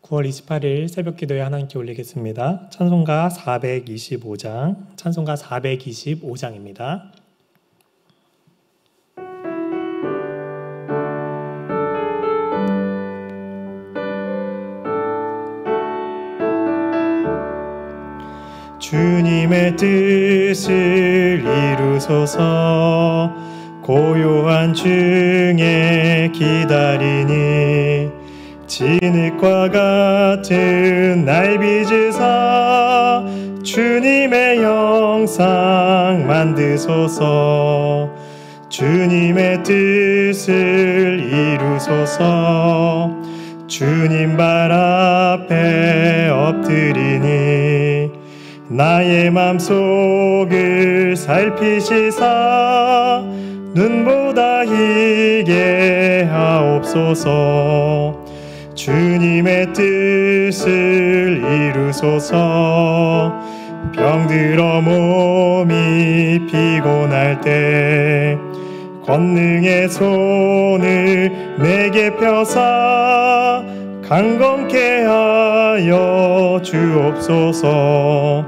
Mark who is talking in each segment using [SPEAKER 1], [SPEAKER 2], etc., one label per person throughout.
[SPEAKER 1] 9월 28일 새벽 기도에 하나님께 올리겠습니다. 찬송가 425장입니다. 주님의 뜻을 이루소서. 고요한 중에 기다리니 진흙과 같은 날 빚으사 주님의 형상 만드소서. 주님의 뜻을 이루소서. 주님 발 앞에 엎드리니 나의 맘속을 살피시사 눈보다 희게 하옵소서. 주님의 뜻을 이루소서. 병들어 몸이 피곤할 때 권능의 손을 내게 펴사 강건케 하여 주옵소서.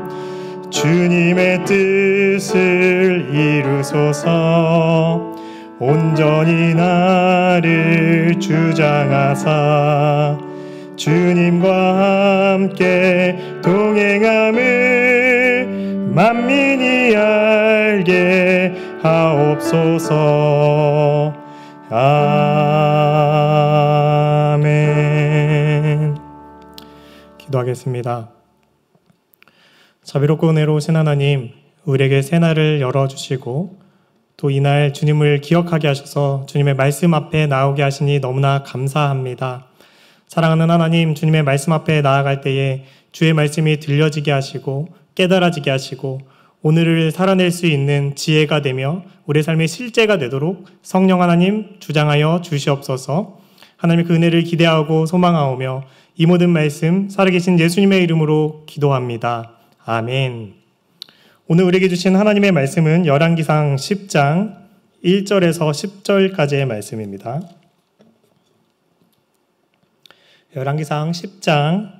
[SPEAKER 1] 주님의 뜻을 이루소서. 온전히 나를 주장하사 주님과 함께 동행함을 만민이 알게 하옵소서. 아멘. 기도하겠습니다. 자비롭고 은혜로우신 하나님, 우리에게 새날을 열어주시고 또 이날 주님을 기억하게 하셔서 주님의 말씀 앞에 나오게 하시니 너무나 감사합니다. 사랑하는 하나님, 주님의 말씀 앞에 나아갈 때에 주의 말씀이 들려지게 하시고 깨달아지게 하시고 오늘을 살아낼 수 있는 지혜가 되며 우리의 삶의 실제가 되도록 성령 하나님 주장하여 주시옵소서. 하나님의 그 은혜를 기대하고 소망하오며 이 모든 말씀 살아계신 예수님의 이름으로 기도합니다. 아멘. 오늘 우리에게 주신 하나님의 말씀은 열왕기상 10장 1절에서 10절까지의 말씀입니다. 열왕기상 10장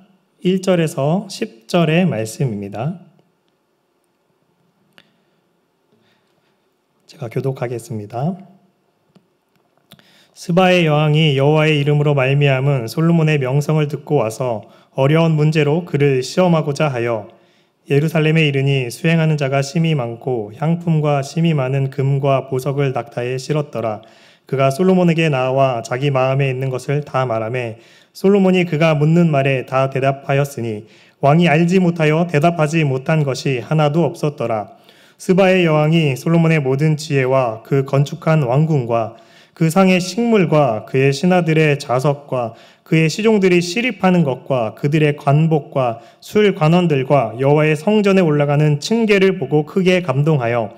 [SPEAKER 1] 1절에서 10절의 말씀입니다. 제가 교독하겠습니다. 스바의 여왕이 여호와의 이름으로 말미암은 솔로몬의 명성을 듣고 와서 어려운 문제로 그를 시험하고자 하여 예루살렘에 이르니 수행하는 자가 심히 많고 향품과 심히 많은 금과 보석을 낙타에 실었더라. 그가 솔로몬에게 나와 자기 마음에 있는 것을 다 말하매 솔로몬이 그가 묻는 말에 다 대답하였으니 왕이 알지 못하여 대답하지 못한 것이 하나도 없었더라. 스바의 여왕이 솔로몬의 모든 지혜와 그 건축한 왕궁과 그 상의 식물과 그의 신하들의 자석과 그의 시종들이 시립하는 것과 그들의 관복과 술 관원들과 여호와의 성전에 올라가는 층계를 보고 크게 감동하여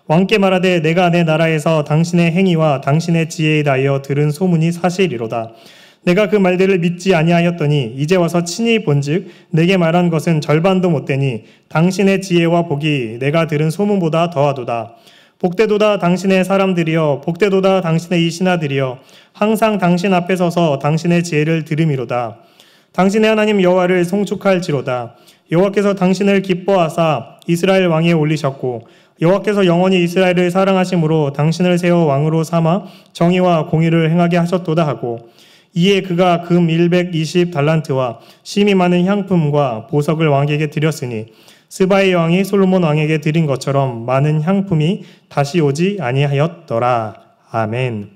[SPEAKER 1] 왕께 말하되 내가 내 나라에서 당신의 행위와 당신의 지혜에 대하여 들은 소문이 사실이로다. 내가 그 말들을 믿지 아니하였더니 이제 와서 친히 본즉 내게 말한 것은 절반도 못되니 당신의 지혜와 복이 내가 들은 소문보다 더하도다. 복되도다 당신의 사람들이여, 복되도다 당신의 이 신하들이여, 항상 당신 앞에 서서 당신의 지혜를 들음이로다. 당신의 하나님 여호와를 송축할지로다. 여호와께서 당신을 기뻐하사 이스라엘 왕위에 올리셨고 여호와께서 영원히 이스라엘을 사랑하심으로 당신을 세워 왕으로 삼아 정의와 공의를 행하게 하셨도다 하고 이에 그가 금 120달란트와 심히 많은 향품과 보석을 왕에게 드렸으니 스바의 여왕이 솔로몬 왕에게 드린 것처럼 많은 향품이 다시 오지 아니하였더라. 아멘.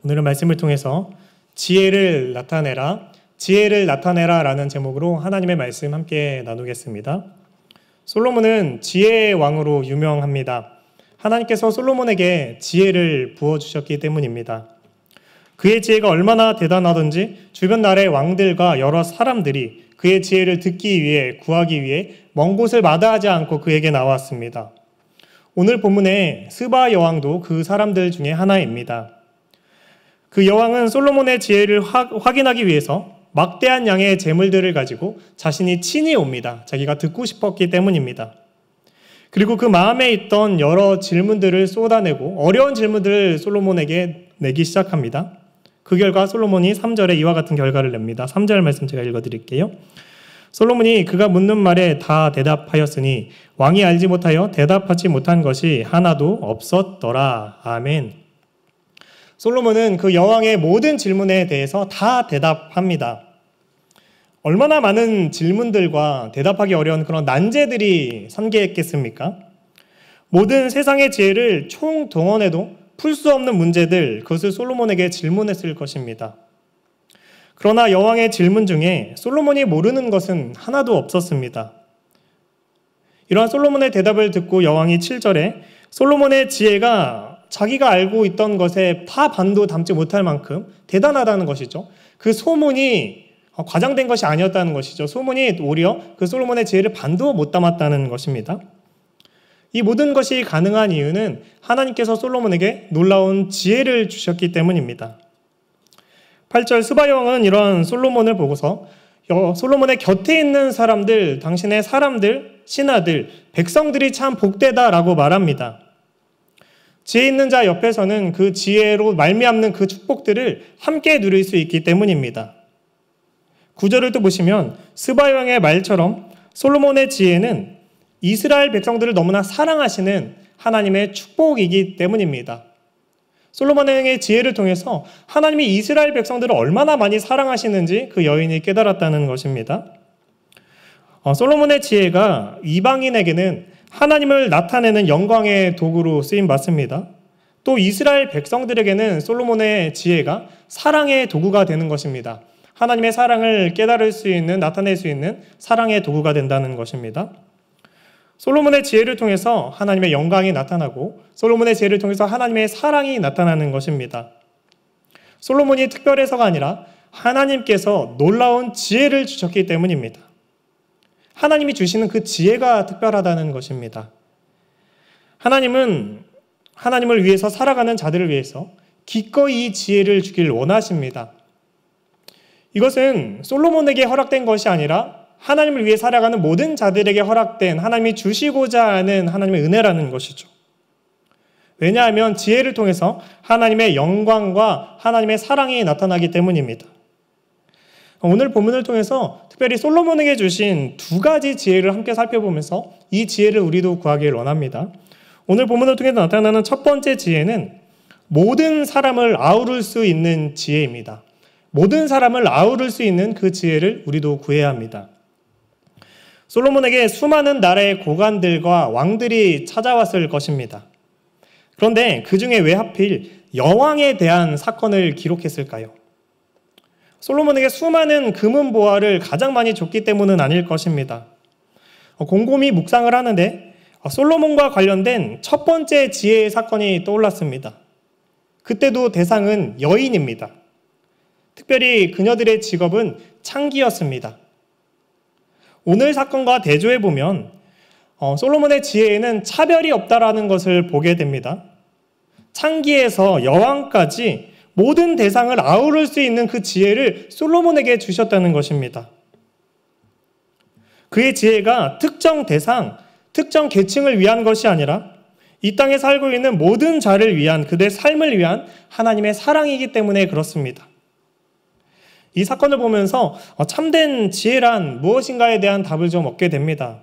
[SPEAKER 1] 오늘은 말씀을 통해서 지혜를 나타내라 라는 제목으로 하나님의 말씀 함께 나누겠습니다. 솔로몬은 지혜의 왕으로 유명합니다. 하나님께서 솔로몬에게 지혜를 부어주셨기 때문입니다. 그의 지혜가 얼마나 대단하던지 주변 나라의 왕들과 여러 사람들이 그의 지혜를 듣기 위해 구하기 위해 먼 곳을 마다하지 않고 그에게 나왔습니다. 오늘 본문의 스바 여왕도 그 사람들 중에 하나입니다. 그 여왕은 솔로몬의 지혜를 확인하기 위해서 막대한 양의 재물들을 가지고 자신이 친히 옵니다. 자기가 듣고 싶었기 때문입니다. 그리고 그 마음에 있던 여러 질문들을 쏟아내고 어려운 질문들을 솔로몬에게 내기 시작합니다. 그 결과 솔로몬이 3절에 이와 같은 결과를 냅니다. 3절 말씀 제가 읽어드릴게요. 솔로몬이 그가 묻는 말에 다 대답하였으니 왕이 알지 못하여 대답하지 못한 것이 하나도 없었더라. 아멘. 솔로몬은 그 여왕의 모든 질문에 대해서 다 대답합니다. 얼마나 많은 질문들과 대답하기 어려운 그런 난제들이 산계했겠습니까? 모든 세상의 지혜를 총동원해도 풀 수 없는 문제들, 그것을 솔로몬에게 질문했을 것입니다. 그러나 여왕의 질문 중에 솔로몬이 모르는 것은 하나도 없었습니다. 이러한 솔로몬의 대답을 듣고 여왕이 7절에 솔로몬의 지혜가 자기가 알고 있던 것에 파 반도 담지 못할 만큼 대단하다는 것이죠. 그 소문이 과장된 것이 아니었다는 것이죠. 소문이 오히려 그 솔로몬의 지혜를 반도 못 담았다는 것입니다. 이 모든 것이 가능한 이유는 하나님께서 솔로몬에게 놀라운 지혜를 주셨기 때문입니다. 8절 스바여왕은 이런 솔로몬을 보고서 솔로몬의 곁에 있는 사람들, 당신의 사람들, 신하들, 백성들이 참 복되다라고 말합니다. 지혜 있는 자 옆에서는 그 지혜로 말미암는 그 축복들을 함께 누릴 수 있기 때문입니다. 9절을 또 보시면 스바여왕의 말처럼 솔로몬의 지혜는 이스라엘 백성들을 너무나 사랑하시는 하나님의 축복이기 때문입니다. 솔로몬의 지혜를 통해서 하나님이 이스라엘 백성들을 얼마나 많이 사랑하시는지 그 여인이 깨달았다는 것입니다. 솔로몬의 지혜가 이방인에게는 하나님을 나타내는 영광의 도구로 쓰임받습니다. 또 이스라엘 백성들에게는 솔로몬의 지혜가 사랑의 도구가 되는 것입니다. 하나님의 사랑을 깨달을 수 있는, 나타낼 수 있는 사랑의 도구가 된다는 것입니다. 솔로몬의 지혜를 통해서 하나님의 영광이 나타나고 솔로몬의 지혜를 통해서 하나님의 사랑이 나타나는 것입니다. 솔로몬이 특별해서가 아니라 하나님께서 놀라운 지혜를 주셨기 때문입니다. 하나님이 주시는 그 지혜가 특별하다는 것입니다. 하나님은 하나님을 위해서 살아가는 자들을 위해서 기꺼이 이 지혜를 주길 원하십니다. 이것은 솔로몬에게 허락된 것이 아니라 하나님을 위해 살아가는 모든 자들에게 허락된 하나님이 주시고자 하는 하나님의 은혜라는 것이죠. 왜냐하면 지혜를 통해서 하나님의 영광과 하나님의 사랑이 나타나기 때문입니다. 오늘 본문을 통해서 특별히 솔로몬에게 주신 두 가지 지혜를 함께 살펴보면서 이 지혜를 우리도 구하길 원합니다. 오늘 본문을 통해서 나타나는 첫 번째 지혜는 모든 사람을 아우를 수 있는 지혜입니다. 모든 사람을 아우를 수 있는 그 지혜를 우리도 구해야 합니다. 솔로몬에게 수많은 나라의 고관들과 왕들이 찾아왔을 것입니다. 그런데 그 중에 왜 하필 여왕에 대한 사건을 기록했을까요? 솔로몬에게 수많은 금은보화를 가장 많이 줬기 때문은 아닐 것입니다. 곰곰이 묵상을 하는데 솔로몬과 관련된 첫 번째 지혜의 사건이 떠올랐습니다. 그때도 대상은 여인입니다. 특별히 그녀들의 직업은 창기였습니다. 오늘 사건과 대조해보면 솔로몬의 지혜에는 차별이 없다라는 것을 보게 됩니다. 창기에서 여왕까지 모든 대상을 아우를 수 있는 그 지혜를 솔로몬에게 주셨다는 것입니다. 그의 지혜가 특정 대상, 특정 계층을 위한 것이 아니라 이 땅에 살고 있는 모든 자를 위한, 그들의 삶을 위한 하나님의 사랑이기 때문에 그렇습니다. 이 사건을 보면서 참된 지혜란 무엇인가에 대한 답을 좀 얻게 됩니다.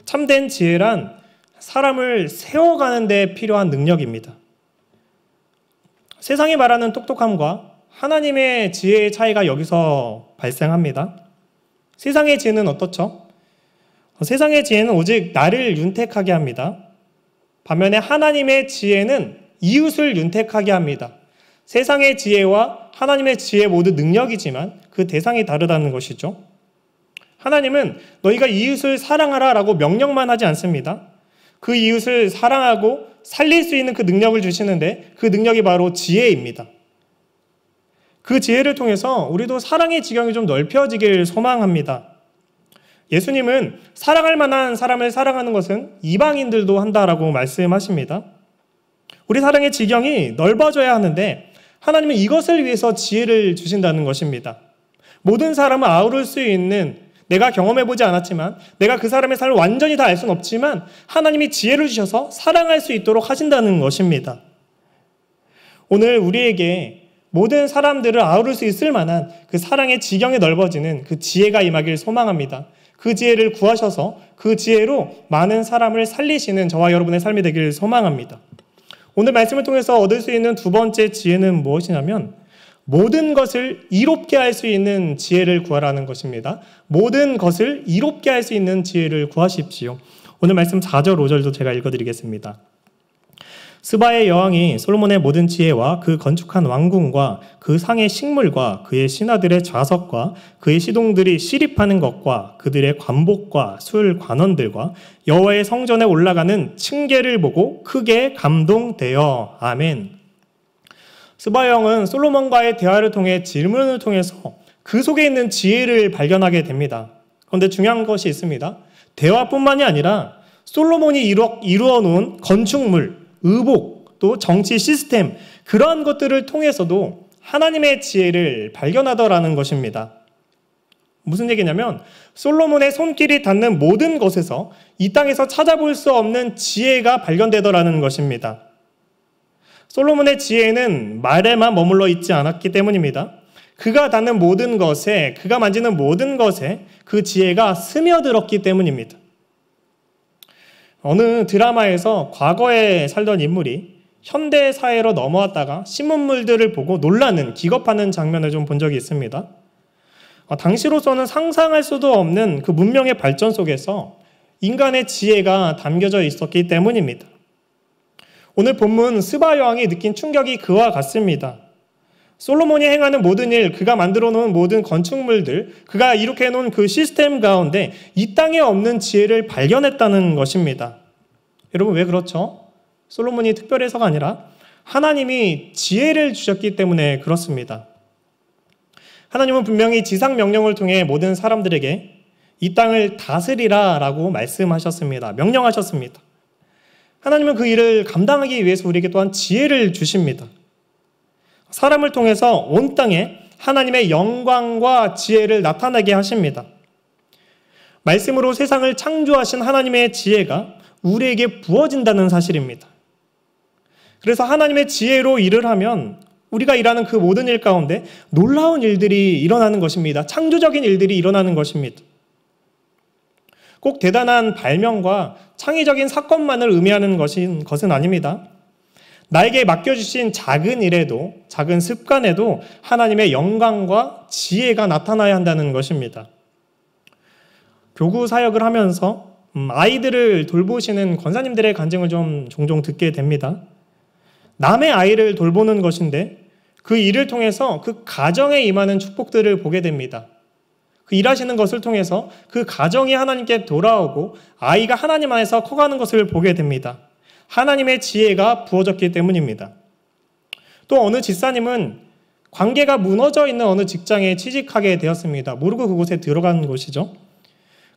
[SPEAKER 1] 참된 지혜란 사람을 세워가는 데 필요한 능력입니다. 세상이 말하는 똑똑함과 하나님의 지혜의 차이가 여기서 발생합니다. 세상의 지혜는 어떻죠? 세상의 지혜는 오직 나를 윤택하게 합니다. 반면에 하나님의 지혜는 이웃을 윤택하게 합니다. 세상의 지혜와 하나님의 지혜 모두 능력이지만 그 대상이 다르다는 것이죠. 하나님은 너희가 이웃을 사랑하라 라고 명령만 하지 않습니다. 그 이웃을 사랑하고 살릴 수 있는 그 능력을 주시는데 그 능력이 바로 지혜입니다. 그 지혜를 통해서 우리도 사랑의 지경이 좀 넓혀지길 소망합니다. 예수님은 사랑할 만한 사람을 사랑하는 것은 이방인들도 한다라고 말씀하십니다. 우리 사랑의 지경이 넓어져야 하는데 하나님은 이것을 위해서 지혜를 주신다는 것입니다. 모든 사람을 아우를 수 있는, 내가 경험해보지 않았지만 내가 그 사람의 삶을 완전히 다 알 수는 없지만 하나님이 지혜를 주셔서 사랑할 수 있도록 하신다는 것입니다. 오늘 우리에게 모든 사람들을 아우를 수 있을 만한 그 사랑의 지경이 넓어지는 그 지혜가 임하길 소망합니다. 그 지혜를 구하셔서 그 지혜로 많은 사람을 살리시는 저와 여러분의 삶이 되길 소망합니다. 오늘 말씀을 통해서 얻을 수 있는 두 번째 지혜는 무엇이냐면 모든 것을 이롭게 할 수 있는 지혜를 구하라는 것입니다. 모든 것을 이롭게 할 수 있는 지혜를 구하십시오. 오늘 말씀 4절, 5절도 제가 읽어드리겠습니다. 스바의 여왕이 솔로몬의 모든 지혜와 그 건축한 왕궁과 그 상의 식물과 그의 신하들의 좌석과 그의 시동들이 시립하는 것과 그들의 관복과 술 관원들과 여호와의 성전에 올라가는 층계를 보고 크게 감동되어. 아멘. 스바 여왕은 솔로몬과의 대화를 통해 질문을 통해서 그 속에 있는 지혜를 발견하게 됩니다. 그런데 중요한 것이 있습니다. 대화뿐만이 아니라 솔로몬이 이루어 놓은 건축물, 의복, 또 정치 시스템, 그러한 것들을 통해서도 하나님의 지혜를 발견하더라는 것입니다. 무슨 얘기냐면 솔로몬의 손길이 닿는 모든 것에서 이 땅에서 찾아볼 수 없는 지혜가 발견되더라는 것입니다. 솔로몬의 지혜는 말에만 머물러 있지 않았기 때문입니다. 그가 닿는 모든 것에, 그가 만지는 모든 것에 그 지혜가 스며들었기 때문입니다. 어느 드라마에서 과거에 살던 인물이 현대 사회로 넘어왔다가 신문물들을 보고 놀라는, 기겁하는 장면을 좀 본 적이 있습니다. 당시로서는 상상할 수도 없는 그 문명의 발전 속에서 인간의 지혜가 담겨져 있었기 때문입니다. 오늘 본문 스바 여왕이 느낀 충격이 그와 같습니다. 솔로몬이 행하는 모든 일, 그가 만들어 놓은 모든 건축물들, 그가 이렇게 해놓은 그 시스템 가운데 이 땅에 없는 지혜를 발견했다는 것입니다. 여러분, 왜 그렇죠? 솔로몬이 특별해서가 아니라 하나님이 지혜를 주셨기 때문에 그렇습니다. 하나님은 분명히 지상 명령을 통해 모든 사람들에게 이 땅을 다스리라 라고 말씀하셨습니다. 명령하셨습니다. 하나님은 그 일을 감당하기 위해서 우리에게 또한 지혜를 주십니다. 사람을 통해서 온 땅에 하나님의 영광과 지혜를 나타나게 하십니다. 말씀으로 세상을 창조하신 하나님의 지혜가 우리에게 부어진다는 사실입니다. 그래서 하나님의 지혜로 일을 하면 우리가 일하는 그 모든 일 가운데 놀라운 일들이 일어나는 것입니다. 창조적인 일들이 일어나는 것입니다. 꼭 대단한 발명과 창의적인 사건만을 의미하는 것은 아닙니다. 나에게 맡겨주신 작은 일에도, 작은 습관에도 하나님의 영광과 지혜가 나타나야 한다는 것입니다. 교구 사역을 하면서 아이들을 돌보시는 권사님들의 간증을 좀 종종 듣게 됩니다. 남의 아이를 돌보는 것인데 그 일을 통해서 그 가정에 임하는 축복들을 보게 됩니다. 그 일하시는 것을 통해서 그 가정이 하나님께 돌아오고 아이가 하나님 안에서 커가는 것을 보게 됩니다. 하나님의 지혜가 부어졌기 때문입니다. 또 어느 집사님은 관계가 무너져 있는 어느 직장에 취직하게 되었습니다. 모르고 그곳에 들어간 것이죠.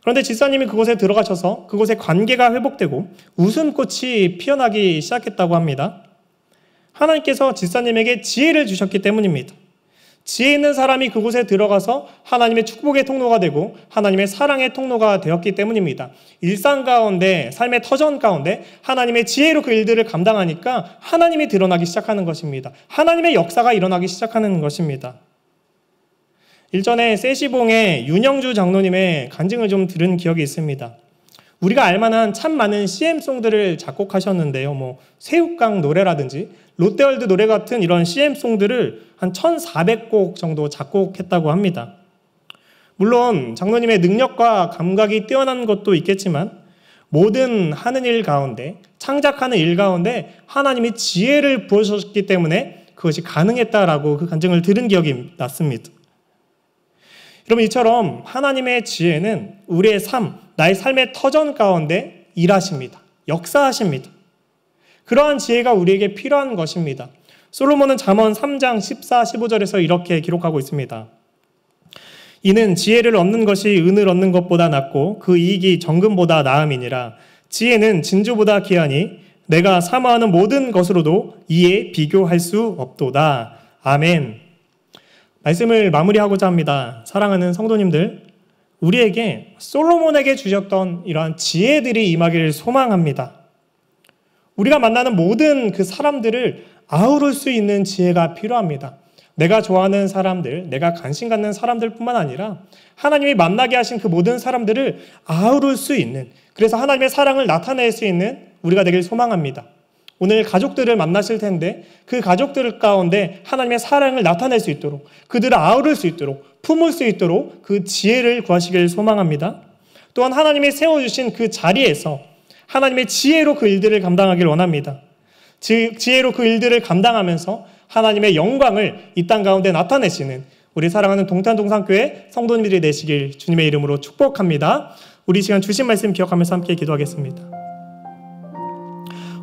[SPEAKER 1] 그런데 집사님이 그곳에 들어가셔서 그곳에 관계가 회복되고 웃음꽃이 피어나기 시작했다고 합니다. 하나님께서 집사님에게 지혜를 주셨기 때문입니다. 지혜 있는 사람이 그곳에 들어가서 하나님의 축복의 통로가 되고 하나님의 사랑의 통로가 되었기 때문입니다. 일상 가운데, 삶의 터전 가운데 하나님의 지혜로 그 일들을 감당하니까 하나님이 드러나기 시작하는 것입니다. 하나님의 역사가 일어나기 시작하는 것입니다. 일전에 세시봉의 윤영주 장로님의 간증을 좀 들은 기억이 있습니다. 우리가 알만한 참 많은 CM송들을 작곡하셨는데요. 새우깡 노래라든지 롯데월드 노래 같은 이런 CM송들을 한 1,400곡 정도 작곡했다고 합니다. 물론 장로님의 능력과 감각이 뛰어난 것도 있겠지만 모든 하는 일 가운데, 창작하는 일 가운데 하나님이 지혜를 부어주셨기 때문에 그것이 가능했다라고 그 간증을 들은 기억이 났습니다. 여러분, 이처럼 하나님의 지혜는 우리의 삶, 나의 삶의 터전 가운데 일하십니다. 역사하십니다. 그러한 지혜가 우리에게 필요한 것입니다. 솔로몬은 잠언 3장 14, 15절에서 이렇게 기록하고 있습니다. 이는 지혜를 얻는 것이 은을 얻는 것보다 낫고 그 이익이 정금보다 나음이니라. 지혜는 진주보다 귀하니 내가 사모하는 모든 것으로도 이에 비교할 수 없도다. 아멘. 말씀을 마무리하고자 합니다. 사랑하는 성도님들, 우리에게 솔로몬에게 주셨던 이러한 지혜들이 임하기를 소망합니다. 우리가 만나는 모든 그 사람들을 아우를 수 있는 지혜가 필요합니다. 내가 좋아하는 사람들, 내가 관심 갖는 사람들뿐만 아니라 하나님이 만나게 하신 그 모든 사람들을 아우를 수 있는, 그래서 하나님의 사랑을 나타낼 수 있는 우리가 되길 소망합니다. 오늘 가족들을 만나실 텐데 그 가족들 가운데 하나님의 사랑을 나타낼 수 있도록, 그들을 아우를 수 있도록, 품을 수 있도록 그 지혜를 구하시길 소망합니다. 또한 하나님이 세워주신 그 자리에서 하나님의 지혜로 그 일들을 감당하길 원합니다. 지혜로 그 일들을 감당하면서 하나님의 영광을 이 땅 가운데 나타내시는 우리 사랑하는 동탄동산교회 성도님들이 되시길 주님의 이름으로 축복합니다. 우리 시간 주신 말씀 기억하면서 함께 기도하겠습니다.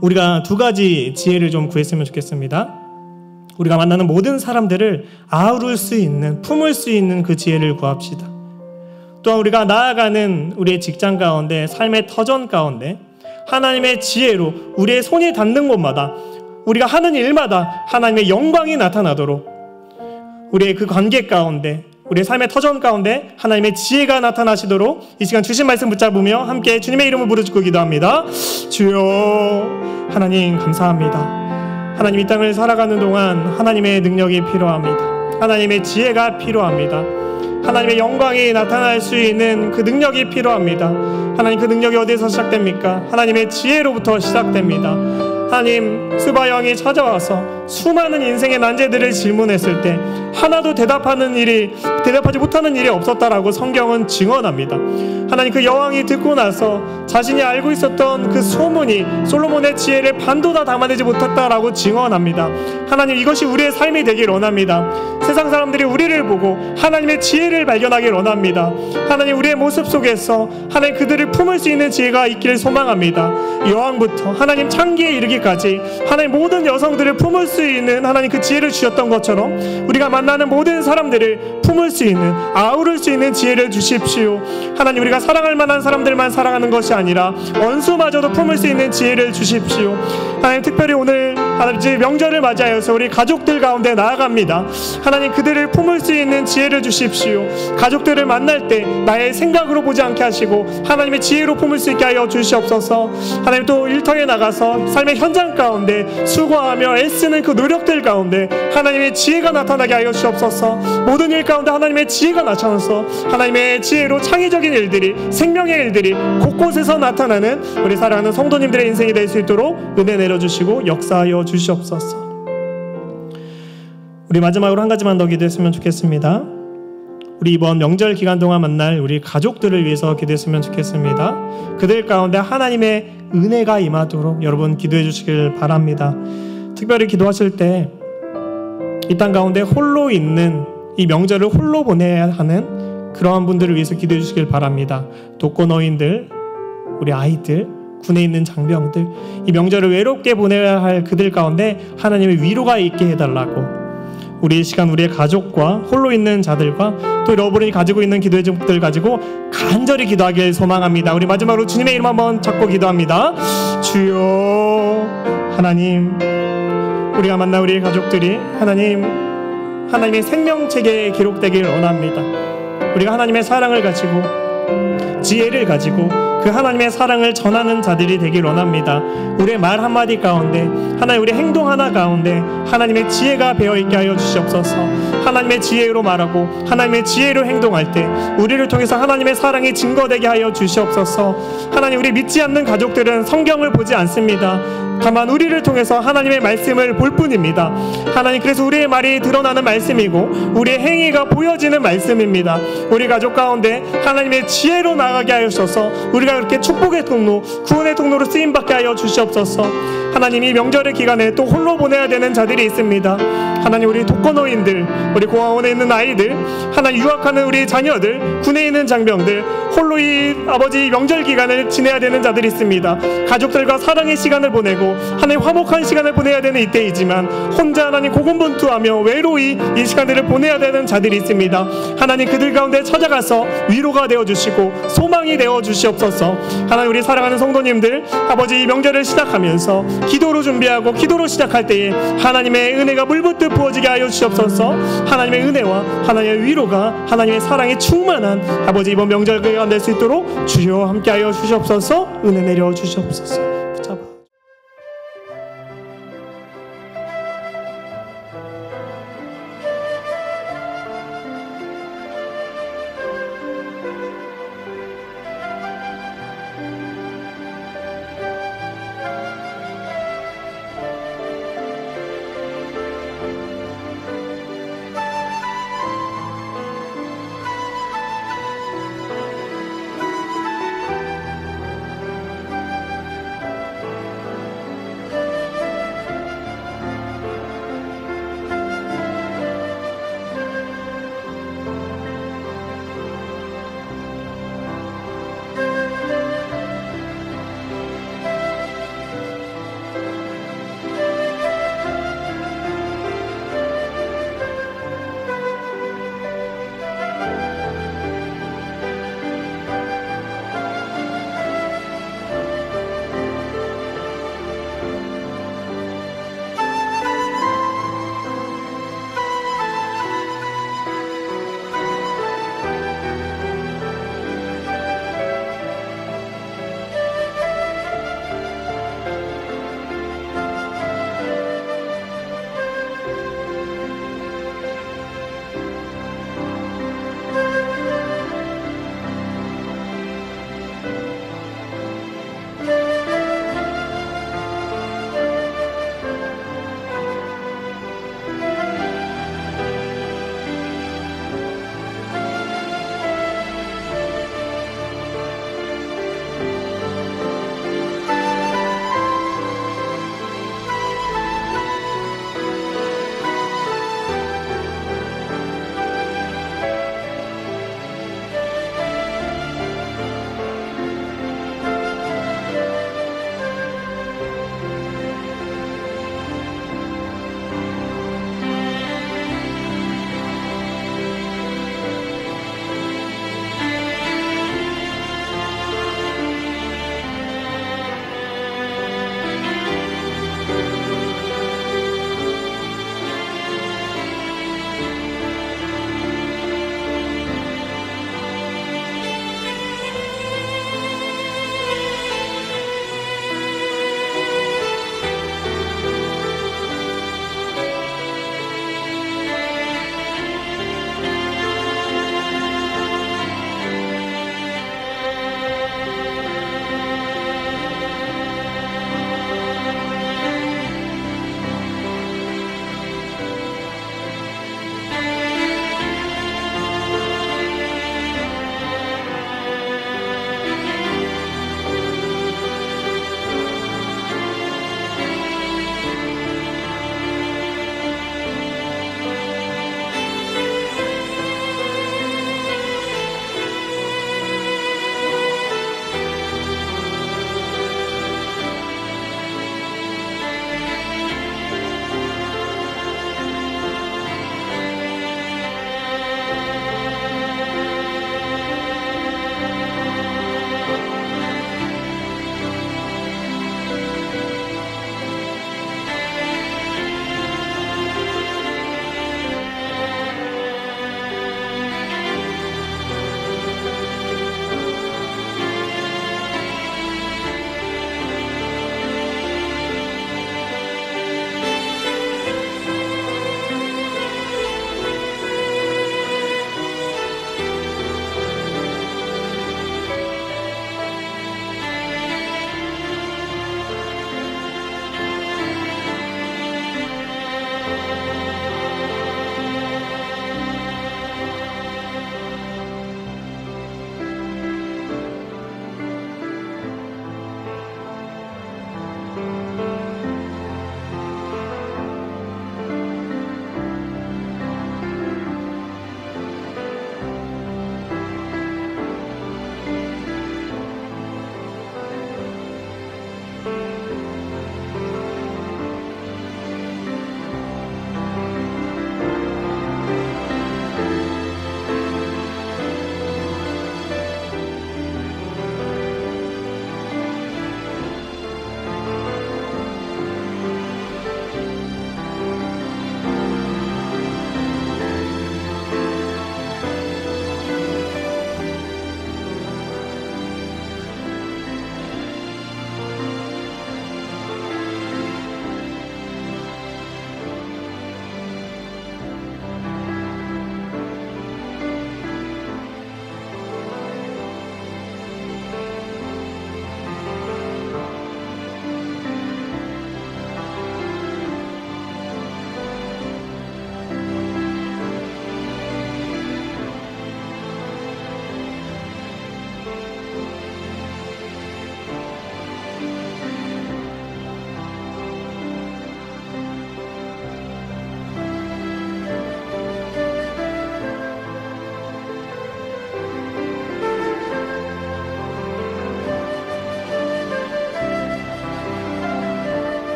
[SPEAKER 1] 우리가 두 가지 지혜를 좀 구했으면 좋겠습니다. 우리가 만나는 모든 사람들을 아우를 수 있는, 품을 수 있는 그 지혜를 구합시다. 또한 우리가 나아가는 우리의 직장 가운데, 삶의 터전 가운데 하나님의 지혜로 우리의 손이 닿는 곳마다, 우리가 하는 일마다 하나님의 영광이 나타나도록, 우리의 그 관계 가운데, 우리의 삶의 터전 가운데 하나님의 지혜가 나타나시도록 이 시간 주신 말씀 붙잡으며 함께 주님의 이름을 부르짖고 기도합니다. 주여, 하나님 감사합니다. 하나님, 이 땅을 살아가는 동안 하나님의 능력이 필요합니다. 하나님의 지혜가 필요합니다. 하나님의 영광이 나타날 수 있는 그 능력이 필요합니다. 하나님, 그 능력이 어디에서 시작됩니까? 하나님의 지혜로부터 시작됩니다. 하나님, 스바 왕이 찾아와서 수많은 인생의 난제들을 질문했을 때 하나도 대답하지 못하는 일이 없었다라고 성경은 증언합니다. 하나님, 그 여왕이 듣고 나서 자신이 알고 있었던 그 소문이 솔로몬의 지혜를 반도 다 담아내지 못했다라고 증언합니다. 하나님, 이것이 우리의 삶이 되길 원합니다. 세상 사람들이 우리를 보고 하나님의 지혜를 발견하길 원합니다. 하나님, 우리의 모습 속에서 하나님 그들을 품을 수 있는 지혜가 있기를 소망합니다. 여왕부터 하나님 창기에 이르기까지 하나님 모든 여성들을 품을 수 있는 하나님 그 지혜를 주셨던 것처럼 우리가 만나는 모든 사람들을 품을 수 있는, 아우를 수 있는 지혜를 주십시오. 하나님, 우리가 사랑할 만한 사람들만 사랑하는 것이 아니라 원수마저도 품을 수 있는 지혜를 주십시오. 하나님, 특별히 오늘 하나님 명절을 맞이하여서 우리 가족들 가운데 나아갑니다. 하나님, 그들을 품을 수 있는 지혜를 주십시오. 가족들을 만날 때 나의 생각으로 보지 않게 하시고 하나님의 지혜로 품을 수 있게 하여 주시옵소서. 하나님, 또 일터에 나가서 삶의 현장 가운데 수고하며 애쓰는 그 노력들 가운데 하나님의 지혜가 나타나게 하여 주옵소서. 모든 일 가운데 하나님의 지혜가 나타나서 하나님의 지혜로 창의적인 일들이, 생명의 일들이 곳곳에서 나타나는 우리 사랑하는 성도님들의 인생이 될 수 있도록 은혜 내려주시고 역사하여 주시옵소서. 우리 마지막으로 한 가지만 더 기도했으면 좋겠습니다. 우리 이번 명절 기간 동안 만날 우리 가족들을 위해서 기도했으면 좋겠습니다. 그들 가운데 하나님의 은혜가 임하도록 여러분 기도해 주시길 바랍니다. 특별히 기도하실 때 이 땅 가운데 홀로 있는, 이 명절을 홀로 보내야 하는 그러한 분들을 위해서 기도해 주시길 바랍니다. 독거노인들, 우리 아이들, 군에 있는 장병들, 이 명절을 외롭게 보내야 할 그들 가운데 하나님의 위로가 있게 해달라고, 우리 이 시간 우리의 가족과 홀로 있는 자들과 또 여러분이 가지고 있는 기도의 제목들 가지고 간절히 기도하길 소망합니다. 우리 마지막으로 주님의 이름 한번 잡고 기도합니다. 주여, 하나님, 우리가 만나 우리의 가족들이 하나님의 생명책에 기록되길 원합니다. 우리가 하나님의 사랑을 가지고, 지혜를 가지고 그 하나님의 사랑을 전하는 자들이 되길 원합니다. 우리의 말 한마디 가운데, 하나님 우리의 행동 하나 가운데 하나님의 지혜가 배어있게 하여 주시옵소서. 하나님의 지혜로 말하고 하나님의 지혜로 행동할 때 우리를 통해서 하나님의 사랑이 증거되게 하여 주시옵소서. 하나님, 우리 믿지 않는 가족들은 성경을 보지 않습니다. 다만 우리를 통해서 하나님의 말씀을 볼 뿐입니다. 하나님, 그래서 우리의 말이 드러나는 말씀이고 우리의 행위가 보여지는 말씀입니다. 우리 가족 가운데 하나님의 지혜로 나가게 하여주셔서 우리가 그렇게 축복의 통로, 구원의 통로로 쓰임받게 하여 주시옵소서. 하나님, 이 명절의 기간에 또 홀로 보내야 되는 자들이 있습니다. 하나님, 우리 독거노인들, 우리 고아원에 있는 아이들, 하나님 유학하는 우리 자녀들, 군에 있는 장병들, 홀로 이 아버지 명절 기간을 지내야 되는 자들이 있습니다. 가족들과 사랑의 시간을 보내고 하나님 화목한 시간을 보내야 되는 이때이지만 혼자 하나님 고군분투하며 외로이 이 시간들을 보내야 되는 자들이 있습니다. 하나님, 그들 가운데 찾아가서 위로가 되어주시고 소망이 되어주시옵소서. 하나님, 우리 사랑하는 성도님들, 아버지 이 명절을 시작하면서 기도로 준비하고 기도로 시작할 때에 하나님의 은혜가 물붓듯 부어지게 하여 주시옵소서. 하나님의 은혜와 하나님의 위로가, 하나님의 사랑이 충만한 아버지 이번 명절가 될 수 있도록 주여 함께하여 주시옵소서. 은혜 내려 주시옵소서.